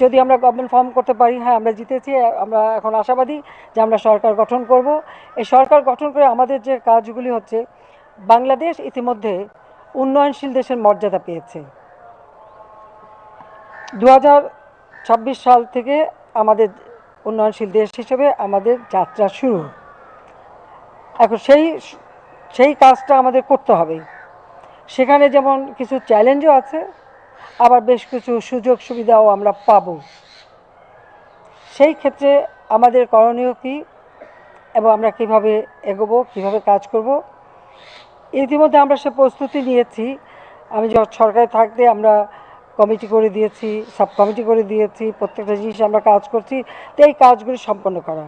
যদি আমরা government form করতে পারি, হ্যাঁ আমরা জিতেছি, আমরা এখন আশাবাদী যে আমরা সরকার গঠন করব। এই সরকার গঠন করে আমাদের যে কাজগুলি হচ্ছে, বাংলাদেশ ইতিমধ্যে উন্নয়নশীল দেশের মর্যাদা পেয়েছে। 2026 সাল থেকে আমাদের উন্নয়নশীল দেশ হিসেবে আমাদের যাত্রা শুরু। এখন সেই কাজটা আমাদের করতে হবে। সেখানে যেমন কিছু চ্যালেঞ্জও আছে, আবার বেশ কিছু সুযোগ সুবিধাও আমরা পাব। সেই ক্ষেত্রে আমাদের করণীয় কী এবং আমরা কিভাবে এগোবো, কিভাবে কাজ করব, ইতিমধ্যে আমরা সে প্রস্তুতি নিয়েছি। আমি সরকারে থাকতে আমরা কমিটি করে দিয়েছি, সাব কমিটি করে দিয়েছি, প্রত্যেকটা জিনিস আমরা কাজ করছি। তো এই কাজগুলি সম্পন্ন করা,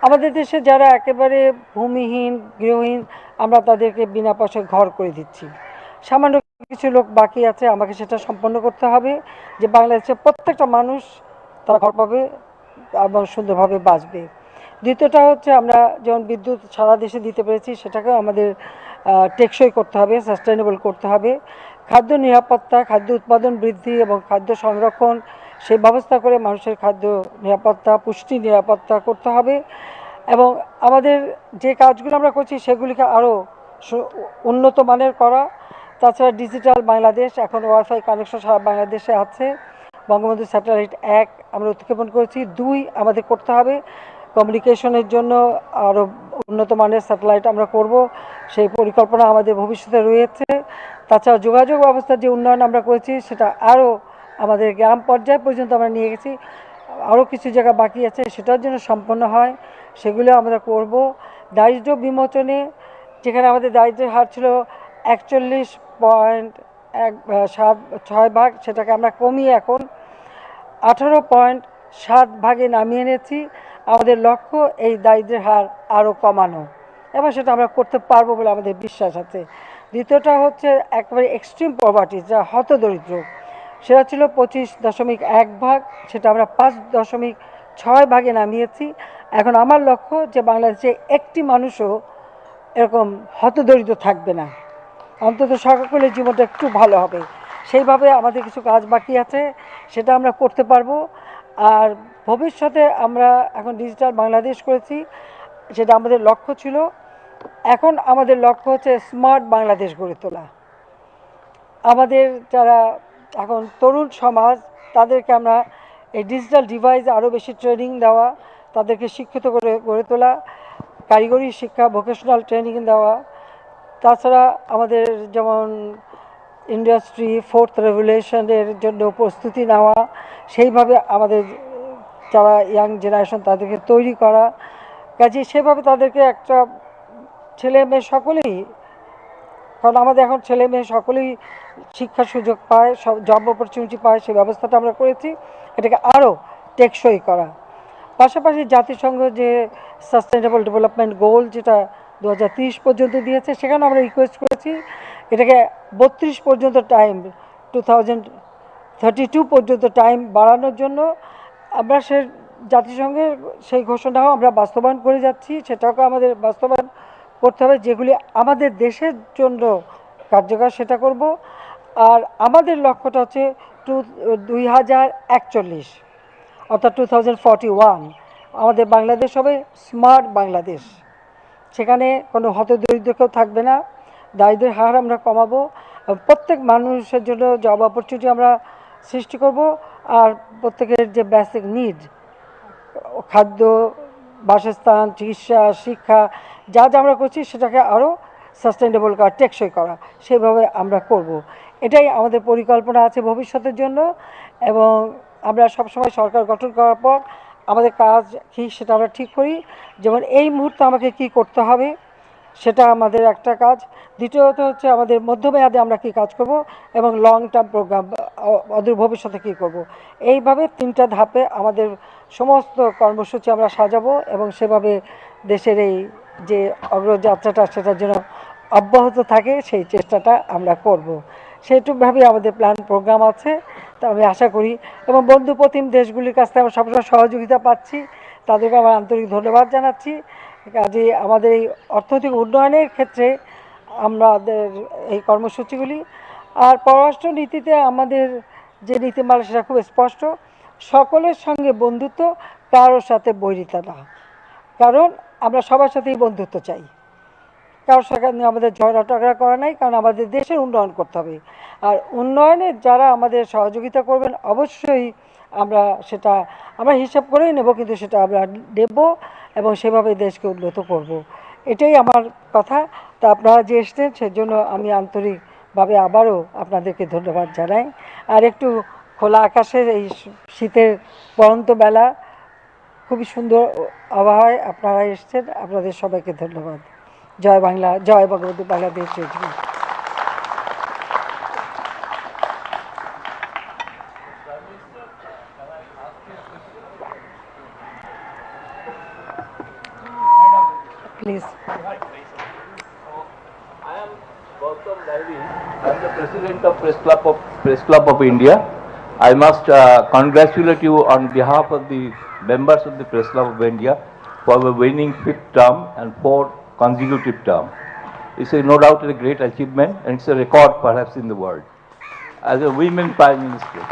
আমাদের দেশে যারা একেবারে ভূমিহীন, গৃহহীন, আমরা তাদেরকে বিনা পয়সায় ঘর করে দিচ্ছি। সামান্য কিছু লোক বাকি আছে, আমাকে সেটা সম্পন্ন করতে হবে যে বাংলাদেশের প্রত্যেকটা মানুষ তারা ঘর পাবে এবং সুন্দরভাবে বাঁচবে। দ্বিতীয়টা হচ্ছে আমরা যেমন বিদ্যুৎ সারা দেশে দিতে পেরেছি, সেটাকেও আমাদের টেকসই করতে হবে, সাস্টেনেবল করতে হবে। খাদ্য নিরাপত্তা, খাদ্য উৎপাদন বৃদ্ধি এবং খাদ্য সংরক্ষণ, সেই ব্যবস্থা করে মানুষের খাদ্য নিরাপত্তা, পুষ্টি নিরাপত্তা করতে হবে। এবং আমাদের যে কাজগুলো আমরা করছি সেগুলিকে আরও উন্নত মানের করা। তাছাড়া ডিজিটাল বাংলাদেশ, এখন ওয়াইফাই কানেকশন সারা বাংলাদেশে আছে। বঙ্গবন্ধু স্যাটেলাইট 1 আমরা উৎক্ষেপণ করেছি। 2 আমাদের করতে হবে। কমিউনিকেশনের জন্য আরও উন্নত মানের স্যাটেলাইট আমরা করব, সেই পরিকল্পনা আমাদের ভবিষ্যতে রয়েছে। তাছাড়া যোগাযোগ ব্যবস্থার যে উন্নয়ন আমরা করেছি সেটা আরও আমাদের গ্রাম পর্যায় পর্যন্ত আমরা নিয়ে গেছি। আরও কিছু জায়গা বাকি আছে, সেটার জন্য সম্পন্ন হয়, সেগুলো আমরা করব। দারিদ্র্য বিমোচনে, যেখানে আমাদের দারিদ্র্যের হার ছিল 41.6 সেটাকে আমরা কমিয়ে এখন 18.7 নামিয়ে এনেছি। আমাদের লক্ষ্য এই দারিদ্র্যের হার আরও কমানো, এবং সেটা আমরা করতে পারবো বলে আমাদের বিশ্বাস আছে। দ্বিতীয়টা হচ্ছে একেবারে এক্সট্রিম পভার্টি, যা হতদরিদ্র, সেটা ছিল 25.1, সেটা আমরা 5.6 নামিয়েছি। এখন আমার লক্ষ্য যে বাংলাদেশে একটি মানুষও এরকম হতদরিদ্র থাকবে না, অন্তত সকলের জীবনটা একটু ভালো হবে। সেইভাবে আমাদের কিছু কাজ বাকি আছে, সেটা আমরা করতে পারবো। আর ভবিষ্যতে আমরা এখন ডিজিটাল বাংলাদেশ করেছি, সেটা আমাদের লক্ষ্য ছিল। এখন আমাদের লক্ষ্য হচ্ছে স্মার্ট বাংলাদেশ গড়ে তোলা। আমাদের যারা এখন তরুণ সমাজ, তাদেরকে আমরা এই ডিজিটাল ডিভাইস আরও বেশি ট্রেনিং দেওয়া, তাদেরকে শিক্ষিত করে গড়ে তোলা, কারিগরি শিক্ষা, ভোকেশনাল ট্রেনিং দেওয়া। তাছাড়া আমাদের যেমন ইন্ডাস্ট্রি 4th রেভলিউশনের জন্য প্রস্তুতি নেওয়া, সেইভাবে আমাদের যারা ইয়াং জেনারেশন তাদেরকে তৈরি করা। কাজে সেভাবে তাদেরকে একটা ছেলে মেয়ে সকলেই, কারণ আমাদের এখন ছেলে মেয়ে সকলেই শিক্ষার সুযোগ পায়, সব জব অপরচুনিটি পায়, সেই ব্যবস্থাটা আমরা করেছি। এটাকে আরও টেকসই করা, পাশাপাশি জাতিসংঘ যে সাস্টেনেবল ডেভেলপমেন্ট গোল, যেটা 2030 পর্যন্ত দিয়েছে, সেখানে আমরা রিকোয়েস্ট করেছি এটাকে 32 পর্যন্ত টাইম, 2032 পর্যন্ত টাইম বাড়ানোর জন্য। আমরা জাতিসংঘের সেই ঘোষণাও আমরা বাস্তবায়ন করে যাচ্ছি, সেটাকে আমাদের বাস্তবায়ন করতে হবে। যেগুলি আমাদের দেশের জন্য কার্যকর সেটা করব। আর আমাদের লক্ষ্যটা হচ্ছে 2041, অর্থাৎ 2041 আমাদের বাংলাদেশ হবে স্মার্ট বাংলাদেশ। সেখানে কোনো হতদরিদ্র কেউ থাকবে না, দারিদ্র্যের হার আমরা কমাবো, প্রত্যেক মানুষের জন্য জব অপরচুনিটি আমরা সৃষ্টি করব। আর প্রত্যেকের যে বেসিক নিড, খাদ্য, বাসস্থান, চিকিৎসা, শিক্ষা, যা যা আমরা করছি সেটাকে আরও সাস্টেনেবল করা, টেকসই করা, সেভাবে আমরা করব। এটাই আমাদের পরিকল্পনা আছে ভবিষ্যতের জন্য। এবং আমরা সবসময় সরকার গঠন করার পর আমাদের কাজ কী সেটা আমরা ঠিক করি। যেমন এই মুহূর্তে আমাকে কি করতে হবে, সেটা আমাদের একটা কাজ। দ্বিতীয়ত হচ্ছে আমাদের মধ্যমেয়াদে আমরা কি কাজ করব, এবং লং টার্ম প্রোগ্রাম, অদূর ভবিষ্যতে কী করব। এইভাবে 3টা ধাপে আমাদের সমস্ত কর্মসূচি আমরা সাজাবো, এবং সেভাবে দেশের এই যে অগ্রযাত্রাটা সেটার জন্য অব্যাহত থাকে, সেই চেষ্টাটা আমরা করব। সেইটুকভাবেই আমাদের প্ল্যান প্রোগ্রাম আছে। তা আমি আশা করি, এবং বন্ধুপ্রতিম দেশগুলির কাছ থেকে আমরা সবসময় সহযোগিতা পাচ্ছি, তাদেরকে আমার আন্তরিক ধন্যবাদ জানাচ্ছি। কাজে আমাদের এই অর্থনৈতিক উন্নয়নের ক্ষেত্রে আমাদের এই কর্মসূচিগুলি। আর পররাষ্ট্র নীতিতে আমাদের যে নীতিমালা সেটা খুব স্পষ্ট। সকলের সঙ্গে বন্ধুত্ব, কারোর সাথে বৈরিতা না। কারণ আমরা সবার সাথেই বন্ধুত্ব চাই, কারোর সাথে আমাদের ঝগড়া টগড়া করা নাই, কারণ আমাদের দেশের উন্নয়ন করতে হবে। আর উন্নয়নে যারা আমাদের সহযোগিতা করবেন অবশ্যই আমরা সেটা আমরা হিসাব করেই নেব, কিন্তু সেটা আমরা দেব এবং সেভাবে দেশকে উন্নত করব। এটাই আমার কথা। তা আপনারা যে এসছেন সেজন্য আমি আন্তরিকভাবে আবারও আপনাদেরকে ধন্যবাদ জানাই। আর একটু খোলা আকাশের এই শীতের পড়ন্ত বেলা, খুবই সুন্দর আবহাওয়ায় আপনারা এসছেন, আপনাদের সবাইকে ধন্যবাদ। জয় বাংলা, জয় বঙ্গবন্ধু, বাংলাদেশ জয়। Please. I am Gautam Davi. I am the President of Press Club of India. I must congratulate you on behalf of the members of the Press Club of India for the winning 5th term and 4th consecutive term. It's no doubt a great achievement, and it's a record perhaps in the world. As a women Prime Minister,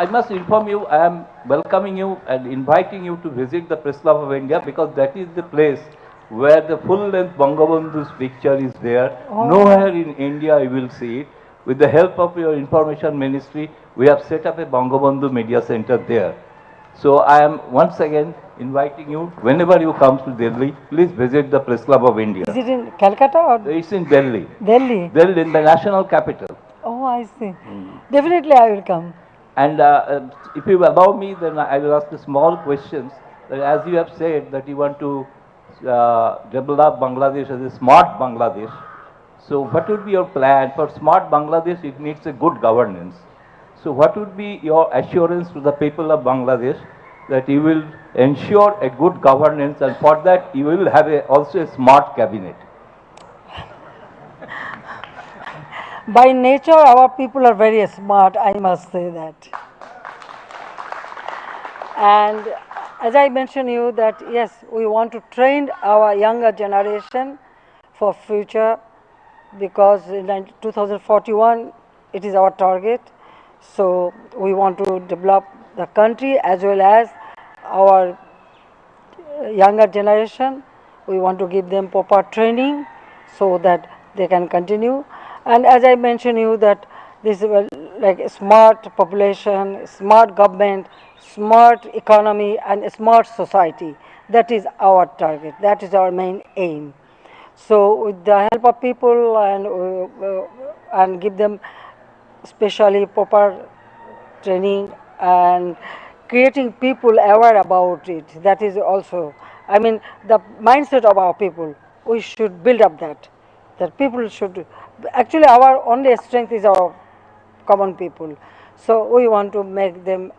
I must inform you, I am welcoming you and inviting you to visit the Press Club of India, because that is the place where the full-length Bangabandhu's picture is there. Oh. Nowhere in India you will see it. With the help of your information ministry, we have set up a Bangabandhu Media Center there. So I am once again inviting you, whenever you come to Delhi, please visit the Press Club of India. Is it in Calcutta or? It's in Delhi. Delhi. Delhi, in the national capital. Oh, I see. Definitely I will come. And if you allow me, then I will ask a small questions. As you have said that you want to develop Bangladesh as a smart Bangladesh. So what would be your plan for smart Bangladesh? It needs a good governance. So what would be your assurance to the people of Bangladesh that you will ensure a good governance, and for that you will have also a smart cabinet? By nature, our people are very smart, I must say that. And as I mentioned you that yes, we want to train our younger generation for future, because in 2041 it is our target. So we want to develop the country as well as our younger generation. We want to give them proper training so that they can continue. And as I mentioned you that this is like a smart population, smart government, smart economy and a smart society. That is our target. That is our main aim. So with the help of people and give them especially proper training and creating people aware about it. That is also, I mean, the mindset of our people. We should build up that people should, actually our only strength is our common people. So we want to make them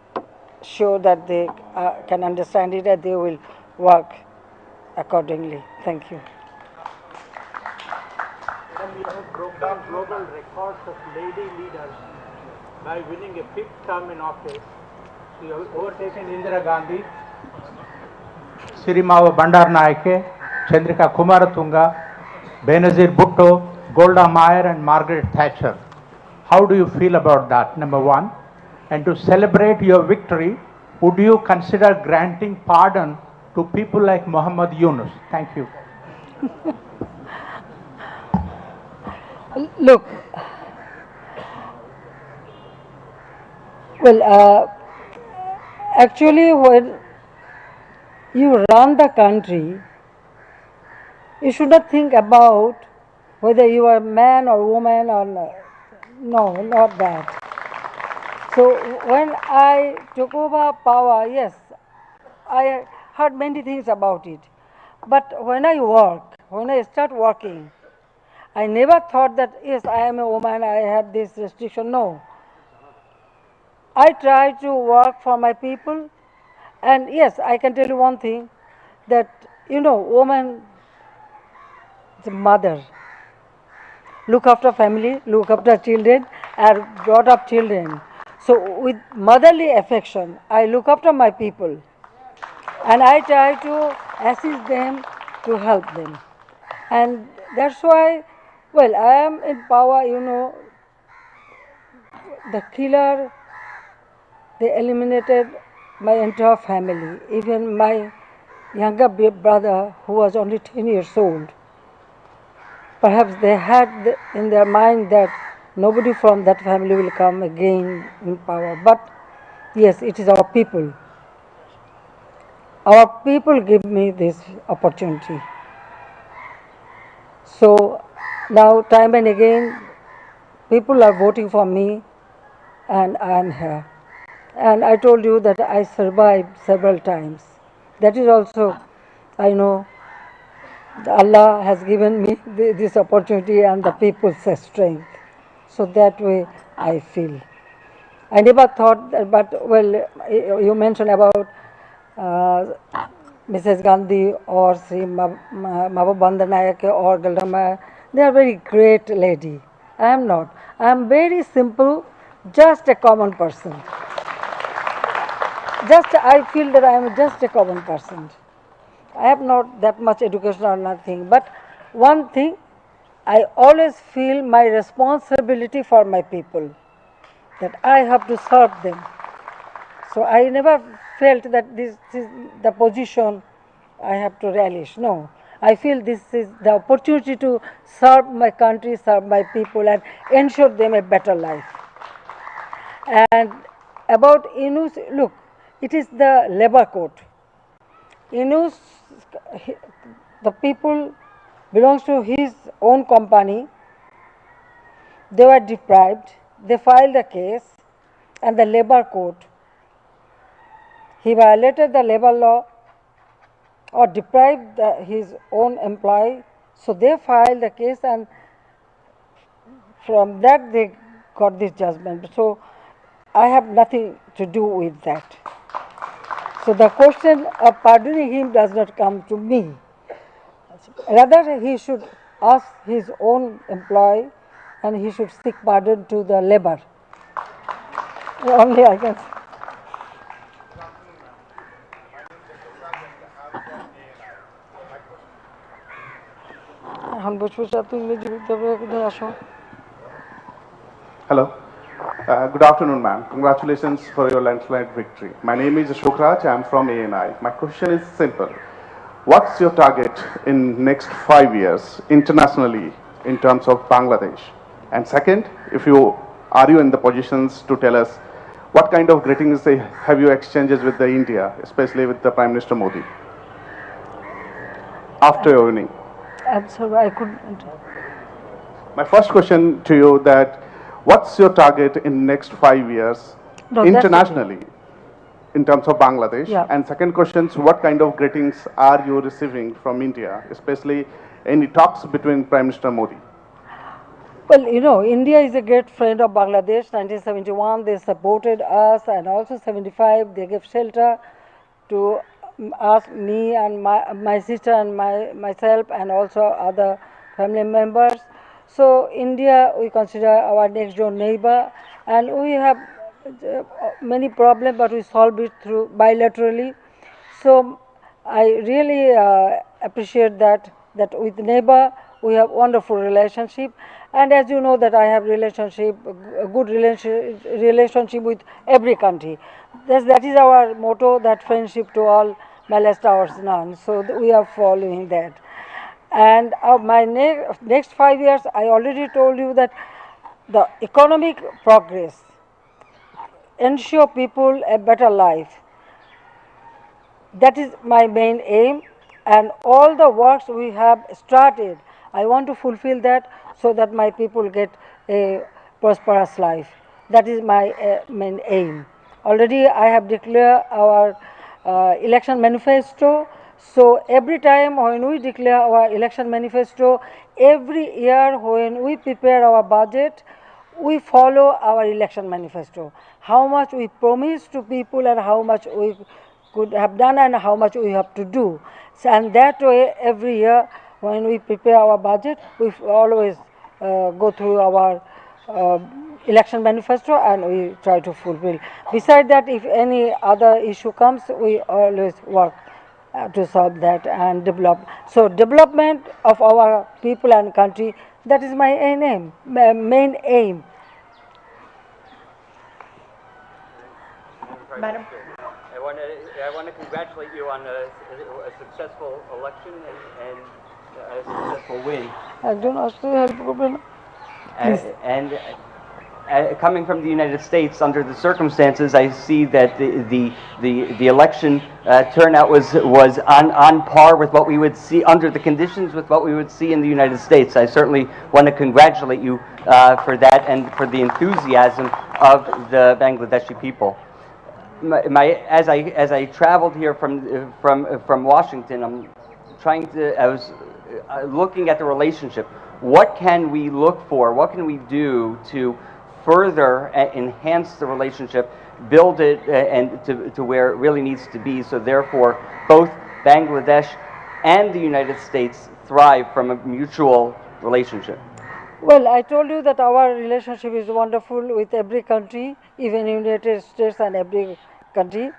sure that they can understand it and they will work accordingly. Thank you. You have broken global records of lady leaders by winning a 5th term in office. You have overtaken Indira Gandhi, Sirimava Bandaranaike, Chandrika Kumaratunga, Benazir Bhutto, Golda Meir and Margaret Thatcher. How do you feel about that, number one? And to celebrate your victory, would you consider granting pardon to people like Muhammad Yunus? Thank you. Look, well, actually when you run the country, you should not think about whether you are man or woman or no, not that. So when I took over power, yes, I heard many things about it. But when I start working, I never thought that, yes, I am a woman, I have this restriction. No. I try to work for my people. And yes, I can tell you one thing, that, woman is a mother. Look after family, look after children, and brought up children. So with motherly affection, I look after my people. And I try to assist them, to help them. And that's why, well, I am in power, the killer they eliminated my entire family, even my younger brother who was only 10 years old. Perhaps they had in their mind that nobody from that family will come again in power. But yes, it is our people. Our people give me this opportunity. So now, time and again, people are voting for me, and I am here. And I told you that I survived several times. That is also, I know, Allah has given me this opportunity and the people's strength. So that way I feel. I never thought that, but well, you mentioned about Mrs. Gandhi or Sri Mahbubanda Nayak or Galdama. They are very great lady. I am not. I am very simple, just a common person. Just I feel that I am just a common person. I have not that much education or nothing. But one thing, I always feel my responsibility for my people, that I have to serve them. So I never felt that this is the position I have to relish. No, I feel this is the opportunity to serve my country, serve my people, and ensure them a better life. And about Inus, look, it is the labor code. Inus, the people belongs to his own company. They were deprived. They filed a case, and the labor code. He violated the labor law or deprived his own employee. So they filed the case, and from that they got this judgment. So I have nothing to do with that. So the question of pardoning him does not come to me. Rather, he should ask his own employee, and he should seek pardon to the labor. Only I can say. Hello. Good afternoon, ma'am. Congratulations for your landslide victory. My name is Ashok Raj. I'm from ANI. My question is simple. What's your target in next 5 years internationally in terms of Bangladesh? And second, if you are you in the positions to tell us what kind of greetings have you exchanged with the India, especially with the Prime Minister Modi after your winning? I'm sorry, I couldn't. My first question to you that what's your target in next 5 years No, that's internationally in terms of Bangladesh? Yeah. And second question is what kind of greetings are you receiving from India, especially any talks between Prime Minister Modi? Well, you know, India is a great friend of Bangladesh. 1971, they supported us, and also 75, they gave shelter to us, me and my sister and myself, and also other family members. So India, we consider our next door neighbor, and we have many problems, but we solve it through bilaterally. So I really appreciate that with neighbor we have wonderful relationship, and as you know that I have a good relationship with every country. That is our motto, that friendship to all, molest ours none. So we are following that. And my next 5 years, I already told you that the economic progress, ensure people a better life. That is my main aim, and all the works we have started, I want to fulfill that so that my people get a prosperous life. That is my main aim. Already I have declared our election manifesto. So every time when we declare our election manifesto, every year when we prepare our budget, we follow our election manifesto. How much we promise to people and how much we could have done and how much we have to do. So, and that way every year when we prepare our budget, we always go through our election manifesto and we try to fulfill. Besides that, if any other issue comes, we always work to solve that and develop. So development of our people and country, that is my main aim. Madam. I want to congratulate you on a successful election and a successful win. And coming from the United States, under the circumstances, I see that the election turnout was on par with what we would see under the conditions with what we would see in the United States. I certainly want to congratulate you for that and for the enthusiasm of the Bangladeshi people. As I traveled here from Washington, I was looking at the relationship. What can we look for? What can we do to further enhance the relationship, build it and to where it really needs to be, so therefore both Bangladesh and the United States thrive from a mutual relationship? Well, I told you that our relationship is wonderful with every country, even United States and every country.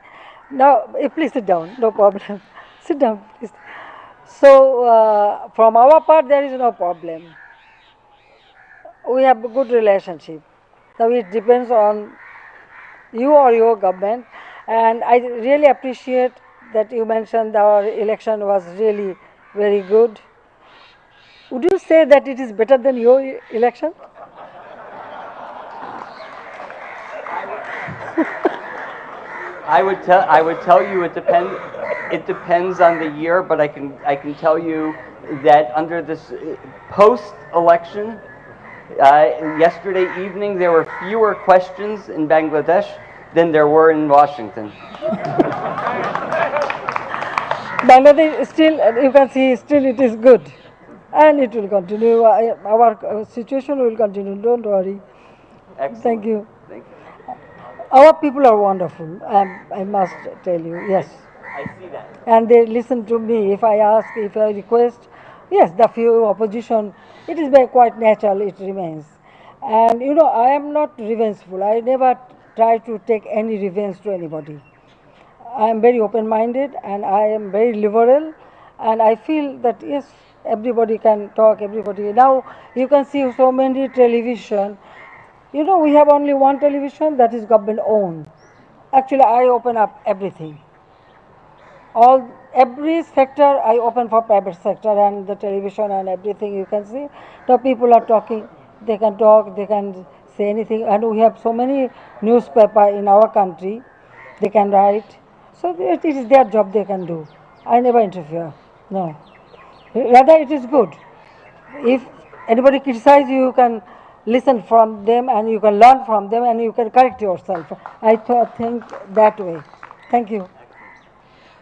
Now, please sit down, no problem. Sit down, please. So, from our part, there is no problem. We have a good relationship. Now, it depends on you or your government. And I really appreciate that you mentioned our election was really very good. Would you say that it is better than your election? I would tell you it depends. It depends on the year, but I can tell you that under this post-election, yesterday evening there were fewer questions in Bangladesh than there were in Washington. Bangladesh still, you can see, still it is good, and it will continue. Our situation will continue. Don't worry. Excellent. Thank you. Thank you. Our people are wonderful. I must tell you, yes. I see that. And they listen to me. If I ask, if I request, yes, the few opposition, it is very quite natural, it remains. And you know, I am not revengeful. I never try to take any revenge to anybody. I am very open-minded and I am very liberal, and I feel that yes, everybody can talk, everybody. Now you can see so many television. You know, we have only one television that is government owned. Actually, I open up everything. Every sector I open for private sector, and the television and everything you can see. The people are talking, they can talk, they can say anything, and we have so many newspaper in our country, they can write. So it is their job, they can do. I never interfere, no. Rather it is good. If anybody criticizes you, you can listen from them and you can learn from them and you can correct yourself. I think that way. Thank you.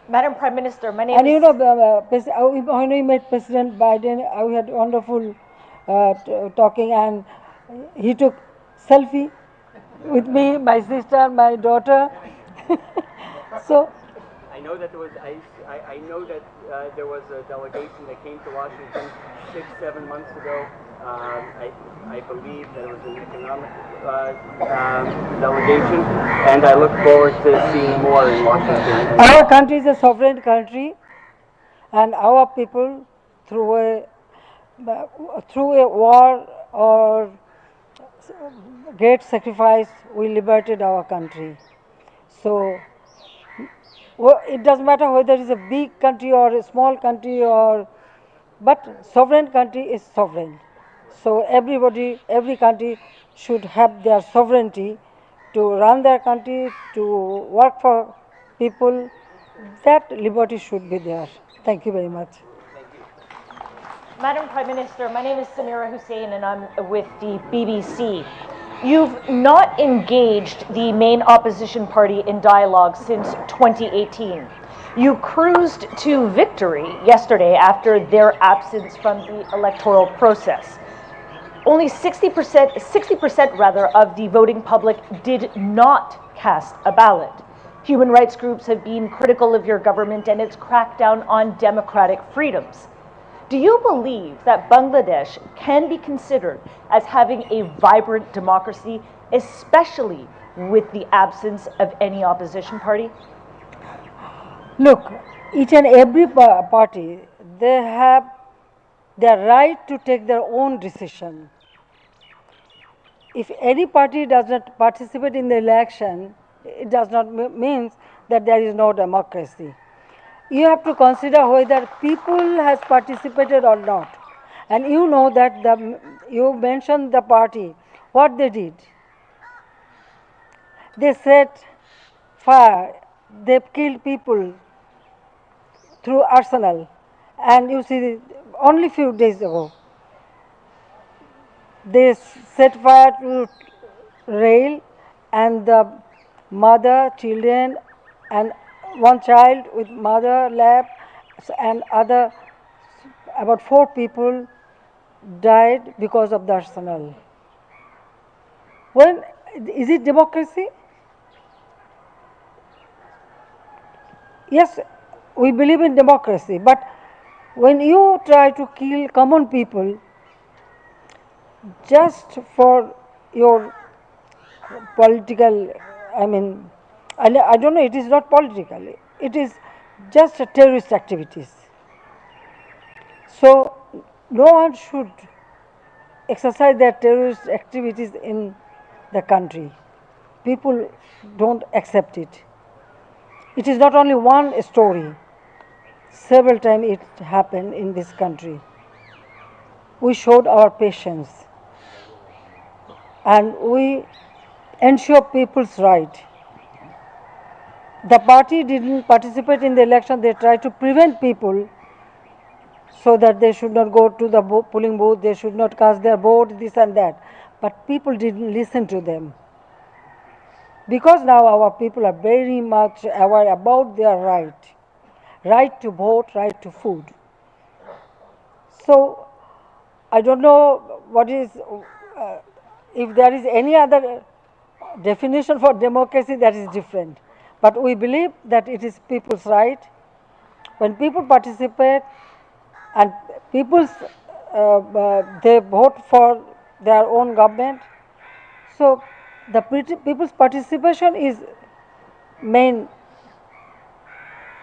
Madam Prime Minister, my name And is... you know, when we met President Biden, we had wonderful talking, and he took selfie with me, my sister, my daughter. So I know that I know that there was a delegation that came to Washington 6-7 months ago. I believe that it was an economic delegation, and I look forward to seeing more in Washington. our country is a sovereign country, and our people, through a war or great sacrifice, we liberated our country. So it doesn't matter whether it's a big country or a small country, but sovereign country is sovereign. So every country should have their sovereignty to run their country, to work for people. That liberty should be there. Thank you very much. Madam Prime Minister, my name is Samira Hussain and I'm with the BBC. You've not engaged the main opposition party in dialogue since 2018. You cruised to victory yesterday after their absence from the electoral process. Only 60% rather of the voting public did not cast a ballot. Human rights groups have been critical of your government and its crackdown on democratic freedoms. Do you believe that Bangladesh can be considered as having a vibrant democracy, especially with the absence of any opposition party? Look, each and every party, they have their right to take their own decision. If any party does not participate in the election, it does not mean that there is no democracy. You have to consider whether people has participated or not. And you know that you mentioned the party, what they did. They set fire, they killed people through arsenal. And you see, only few days ago, they set fire to rail, and the mother, children, and one child with mother lap, and other, about 4 people died because of the arsenal. Well, is it democracy? Yes, we believe in democracy, but when you try to kill common people just for your political, I don't know, it is not political, it is just a terrorist activities. So no one should exercise their terrorist activities in the country. People don't accept it. It is not only one story. Several times it happened in this country. We showed our patience and we ensure people's right. The party didn't participate in the election. They tried to prevent people so that they should not go to the polling booth, they should not cast their vote, this and that. But people didn't listen to them. Because now our people are very much aware about their right to vote, right to food. So I don't know what is, if there is any other definition for democracy, that is different. But we believe that it is people's right. When people participate and they vote for their own government, so the people's participation is main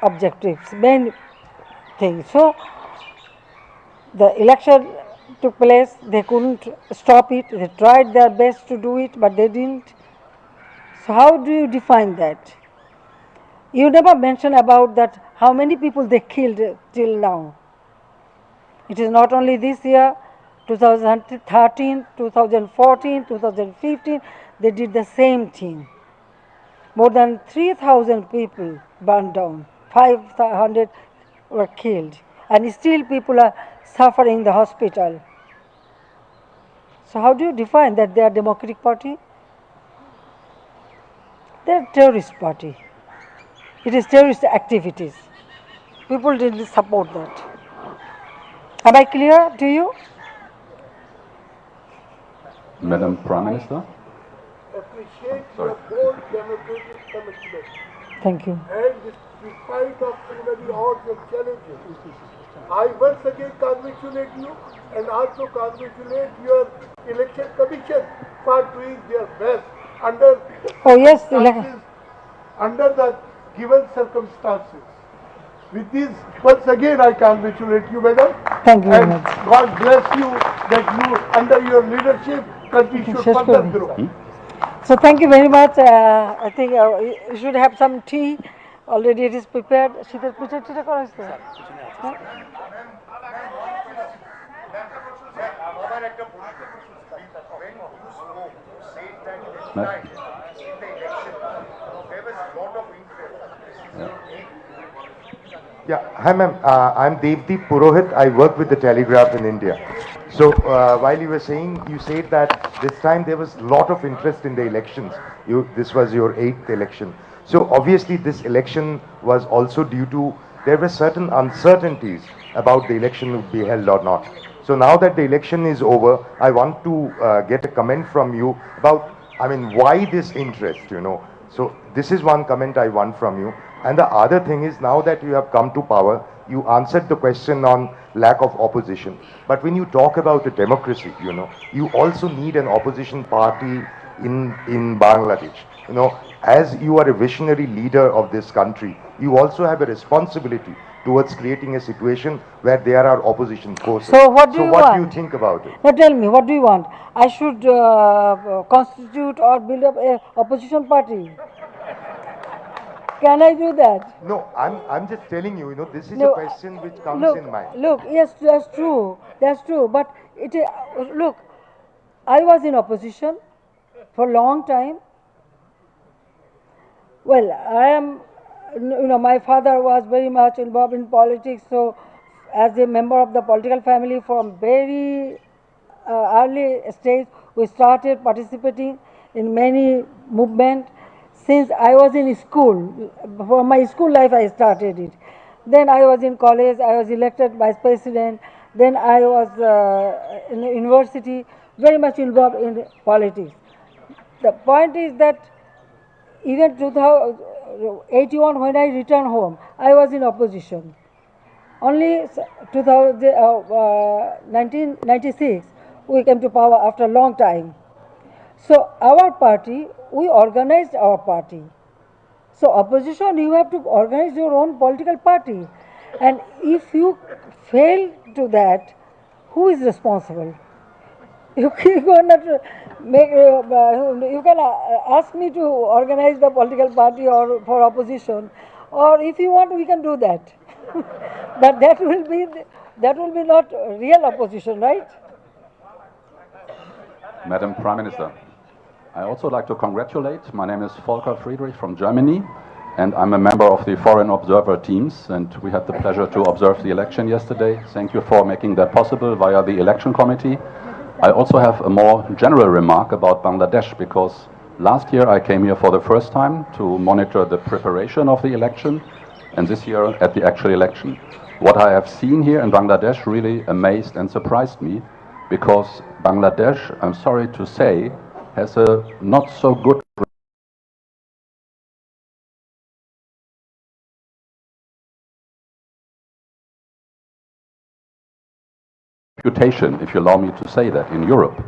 objectives, main thing. So the election took place, they couldn't stop it, they tried their best to do it, but they didn't. So how do you define that? You never mention about that, how many people they killed till now. It is not only this year, 2013, 2014, 2015, they did the same thing. More than 3,000 people burned down, 500 were killed, and still people are suffering in the hospital. So how do you define that they are Democratic Party? They are terrorist party. It is terrorist activities. People didn't support that. Am I clear to you? Madam Prime Minister. Appreciate your bold democratic commitment. Thank you. And despite of so many odds and challenges, I once again congratulate you and also congratulate your election commission for doing their best under under the given circumstances. With this, once again I congratulate you, madam. Thank you very and much. God bless you that you, under your leadership, country should further grow. So thank you very much. I think you should have some tea. Already it is prepared. শীতের পিঠা টিঠা করা হয়েছে? Yeah, hi ma'am. I'm Devdeep Purohit. I work with the Telegraph in India. So while you were saying, you said that this time there was a lot of interest in the elections. This was your 8th election. So obviously this election was also due to, there were certain uncertainties about the election would be held or not. So now that the election is over, I want to get a comment from you about, why this interest, So this is one comment I want from you. And the other thing is, now that you have come to power, you answered the question on lack of opposition. But when you talk about the democracy, you also need an opposition party in Bangladesh. As you are a visionary leader of this country, you also have a responsibility towards creating a situation where there are opposition forces. So what do you want? Do you think about it? Now tell me, what do you want? I should constitute or build up a opposition party? Can I do that? No, I'm just telling you, this is No, a question which comes look, in mind. look, yes, that's true. That's true. But look, I was in opposition for a long time. Well, I am, my father was very much involved in politics, so as a member of the political family from very early stage, we started participating in many movements. Since I was in school, from my school life I started it. Then I was in college, I was elected vice president. Then I was in the university, very much involved in politics. The point is that even 2081, when I returned home, I was in opposition. Only 1996, we came to power after a long time. So our party, we organized our party. So opposition, you have to organize your own political party. And if you fail to that, who is responsible? You cannot make, you can ask me to organize the political party or for opposition, or if you want, we can do that. But that will be not real opposition, right? Madam Prime Minister, I also like to congratulate. My name is Volker Friedrich from Germany, and I'm a member of the foreign observer teams, and we had the pleasure to observe the election yesterday. Thank you for making that possible via the election committee. I also have a more general remark about Bangladesh, because last year I came here for the first time to monitor the preparation of the election, and this year at the actual election. What I have seen here in Bangladesh really amazed and surprised me, because Bangladesh, I'm sorry to say, has a not so good reputation, if you allow me to say that, in Europe.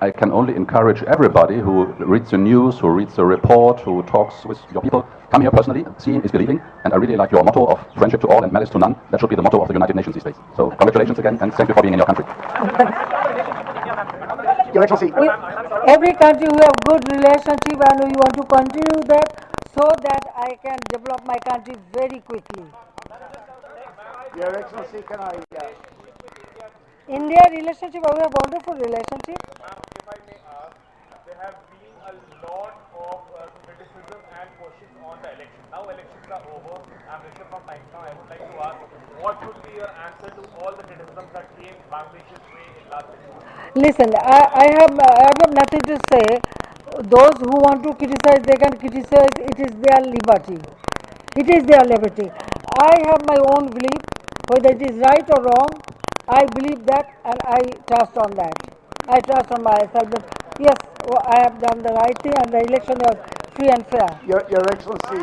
I can only encourage everybody who reads the news, who reads the report, who talks with your people, come here personally. Seeing is believing, and I really like your motto of friendship to all and malice to none. That should be the motto of the United Nations these days. So congratulations again, and thank you for being in your country. Your Excellency. Every country we have good relationship, and we want to continue that so that I can develop my country very quickly. Your Excellency, can I... India relationship, we have wonderful relationship. If I may ask, there have been a lot of criticism and questions on the election. Now elections are over. I'm Rishabh from Time Now. I would like to ask, what should be your answer to all the criticisms that came Bangladesh's way in last election? Listen, I have nothing to say. Those who want to criticize, they can criticize. It is their liberty. It is their liberty. I have my own belief, whether it is right or wrong. I believe that, and I trust on that. I trust on myself that yes, I have done the right thing, and the election was free and fair. Your Excellency,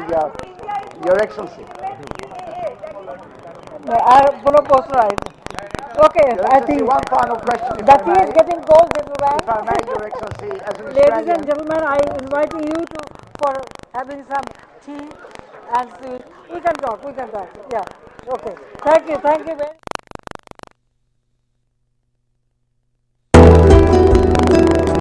Your Excellency. I have follow post right. Okay, I think one final question. the tea is getting cold, gentlemen. If I may, Your Excellency, as an Ladies and gentlemen, I invite you for having some tea and sweet. We can talk. Yeah. Okay. Thank you very much.